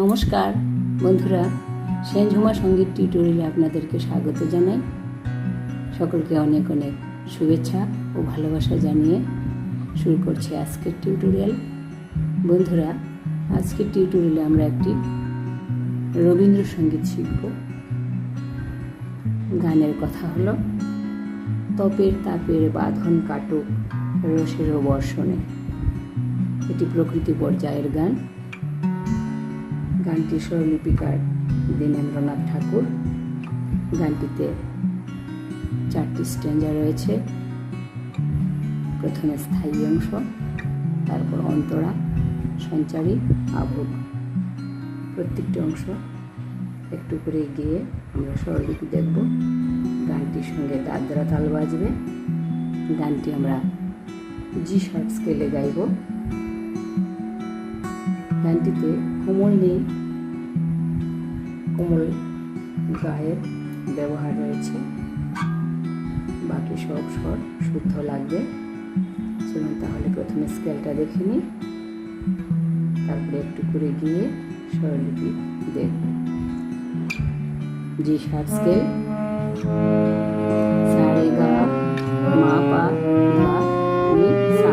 নমস্কার বন্ধুরা, সেনঝুমা সঙ্গীত টিউটোরিয়ালে আপনাদেরকে স্বাগত জানাই। সকলকে অনেক অনেক শুভেচ্ছা ও ভালোবাসা জানিয়ে শুরু করছি আজকের টিউটোরিয়াল। বন্ধুরা, আজকের টিউটোরিয়ালে আমরা একটি রবীন্দ্রসঙ্গীত শিখব। গানের কথা হলো তপের তাপের বাঁধন কাটুক রসেরও বর্ষণে। এটি প্রকৃতি পর্যায়ের গান। গানটি স্বরলিপিকার দীনেন্দ্রনাথ ঠাকুর। গানটিতে 4টি স্ট্যাঞ্জা রয়েছে। প্রথমে স্থায়ী অংশ, তারপর অন্তরা, সঞ্চারী, আভোগ। প্রত্যেকটি অংশ একটু করে গিয়ে আমরা স্বরলিপি দেখব। গানটির সঙ্গে দাদরা তাল বাজবে। গানটি আমরা জি শার্প স্কেলে গাইব। গানটিতে কোমল নেই, কোমল গায়ের ব্যবহার রয়েছে। বাকি সব স্বর শুদ্ধ লাগবে। চলুন তাহলে প্রথমে স্কেলটা দেখে নিই, তারপরে একটু করে গিয়ে স্বরলিপি দেখব। জি শার্প স্কেল, সা রে গা মা পা ধা নি সা।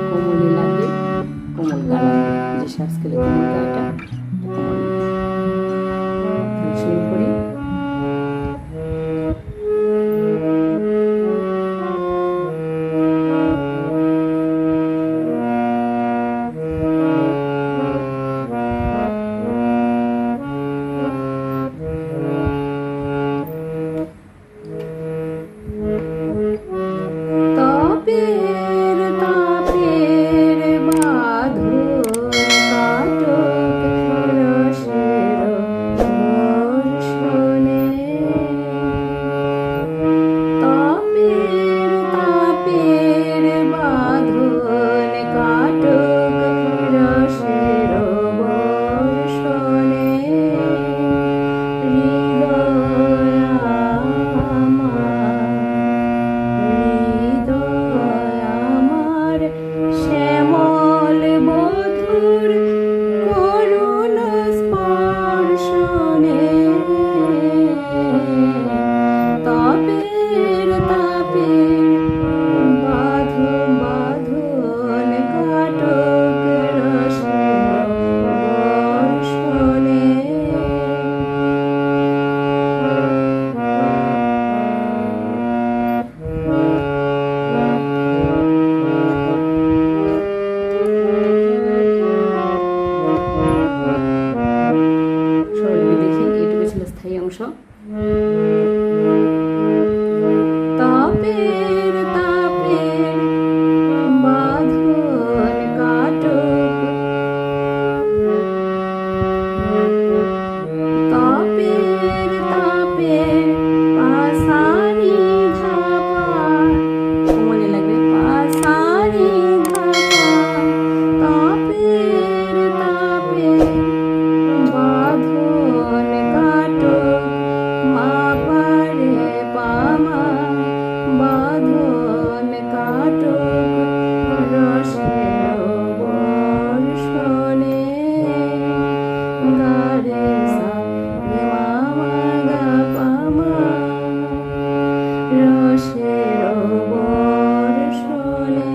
কোমলে লাগবে, কোমল গা লাগবে। জি শার্প স্কেলে কোমল গাটা কোমল। শুরু করি। অংশ তপের তাপের বাঁধন কাটুক, তপের তাপের পাসানি ধাপা। কোমলে লাগবে পাসানি ধাপা। তপের তাপের বাঁধন কাটুক মা পারে পামা। বাঁধন কাটুক রসের বর্ষণে। গা রে সা রে মা গা পামা রসের বর্ষণে।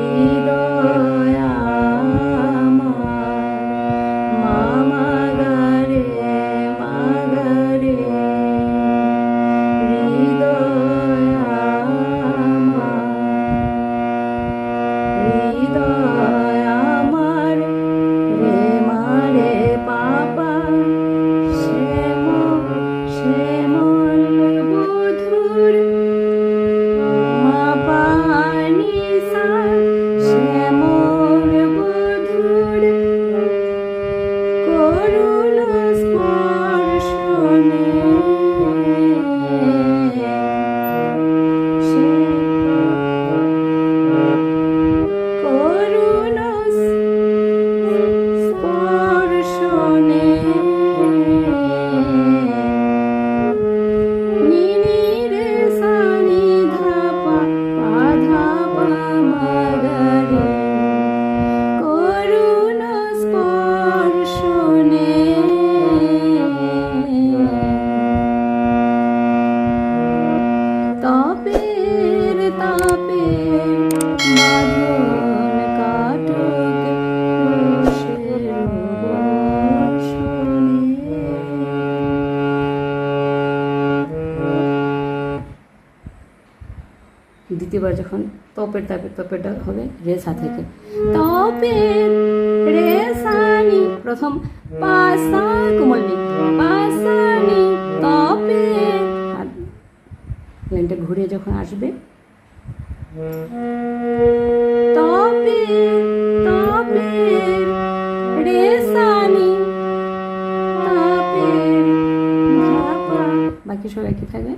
হৃদয় দ্বিতীয়বার যখন তপের তাপের তপেরটা হবে রেসা থেকে, তপের রেসানি, প্রথম পাসা কোমল নি, পাসানি তপের, আর লাইনটা ঘুরে যখন আসবে তপের তপের রেসানি তপের ধাপা, বাকি সব একই থাকবে,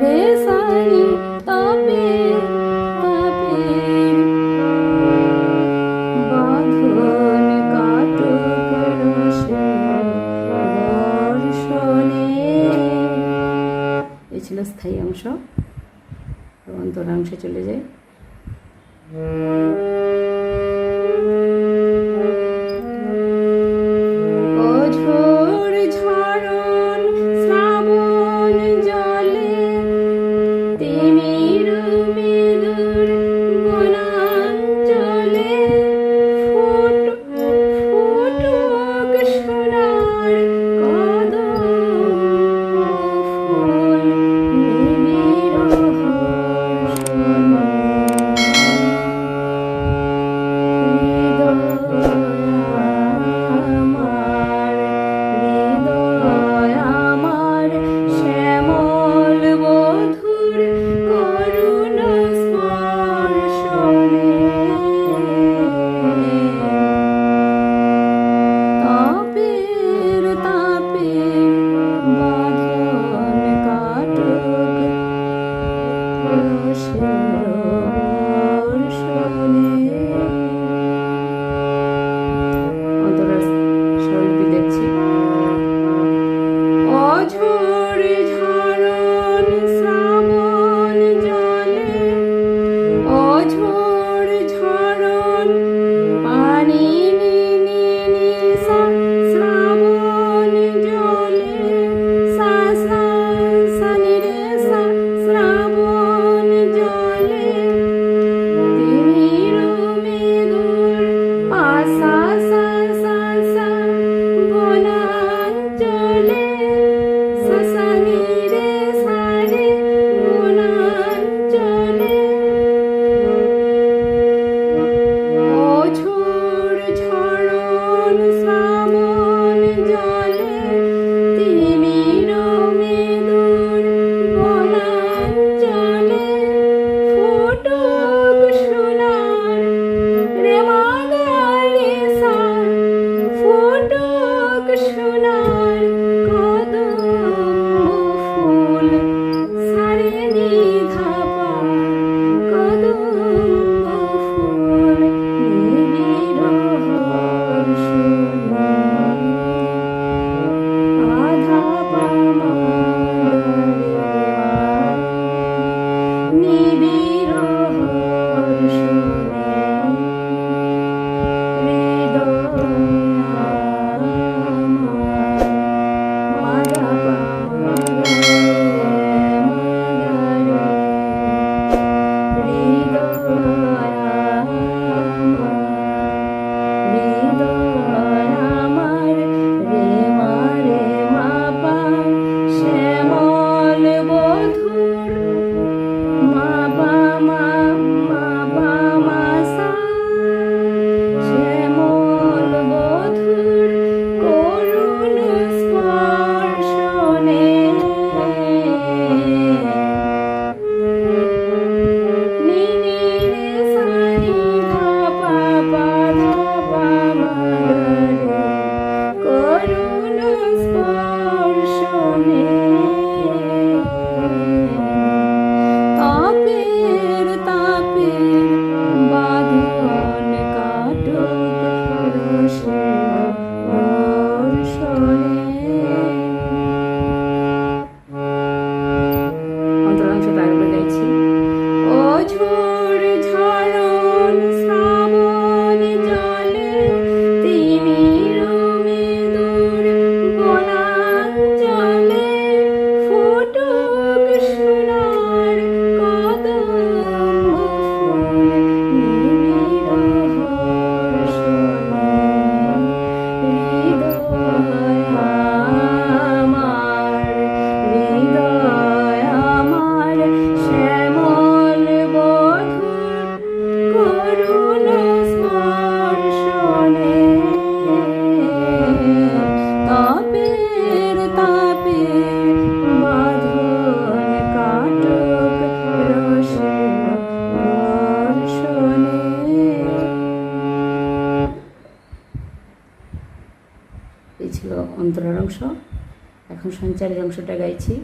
রেসানি তপের তপের বাঁধন কাটক রসে বর্ষণে। এই ছিল স্থায়ী অংশ। অন্তরাংশে চলে যায়। অঝোর ঝরণ শ্রাবণ জলে তিমির মৃদুর বনাঞ্চলে ফুটুক সোনার কদম ফুল নিবিড় হর্ষণে। অংশ। এখন সঞ্চারীর অংশটা গাইছি।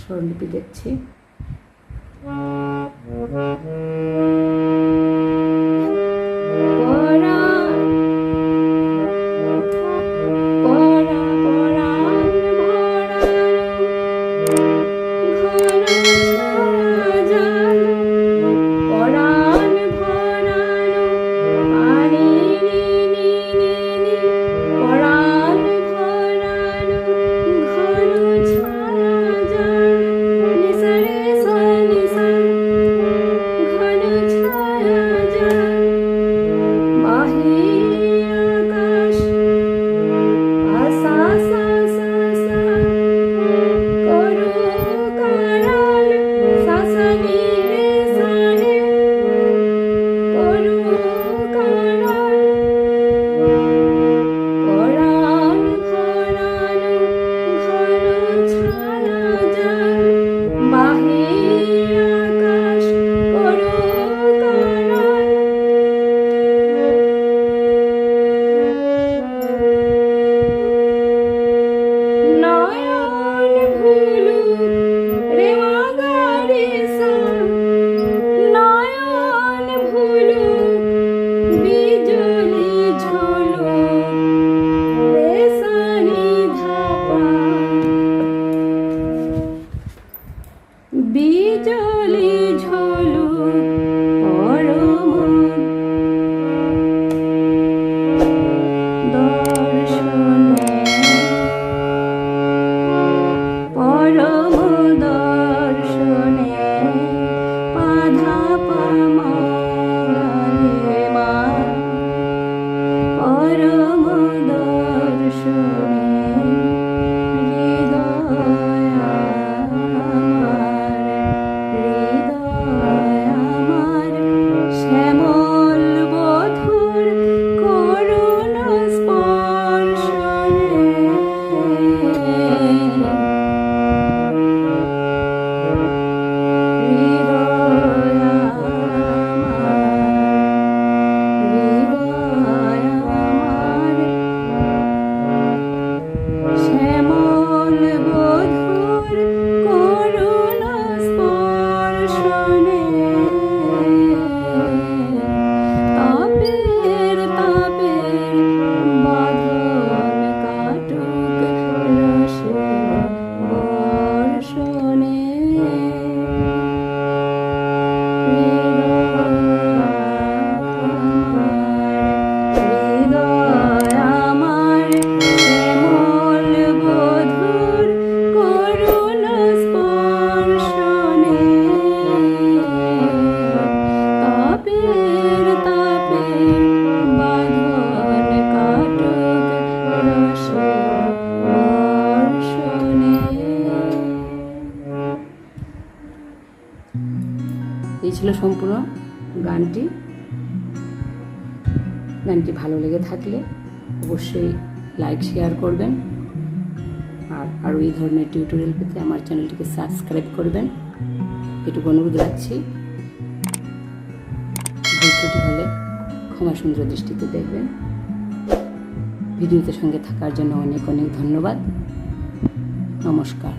স্বরলিপি দেখছি। Sare ঝলক পরম দর্শনে পরম দর্শনে পাধা পামারে মা পরম দর্শনে হৃদয় আমার শ্যামল বধুর করুণ স্পর্শনে শ্যামল বধুর করুণ স্পর্শনে তাপের বাঁধন কাটুক রসে বর্ষণে হৃদয় আমার শ্যামল বধুর করুণ স্পর্শনে তাপের বাঁধন কাটুক রসে বর্ষণে। এই ছিল সম্পূর্ণ গানটি। গানটি ভালো লেগে থাকলে অবশ্যই লাইক শেয়ার করবেন, আর আরও এই ধরনের টিউটোরিয়াল পেতে আমার চ্যানেলটিকে সাবস্ক্রাইব করবেন, এটুকু অনুরোধ রাখছি। ভুল ত্রুটি হলে ক্ষমা সুন্দর দৃষ্টিতে দেখবেন। ভিডিওতে সঙ্গে থাকার জন্য অনেক অনেক ধন্যবাদ। নমস্কার।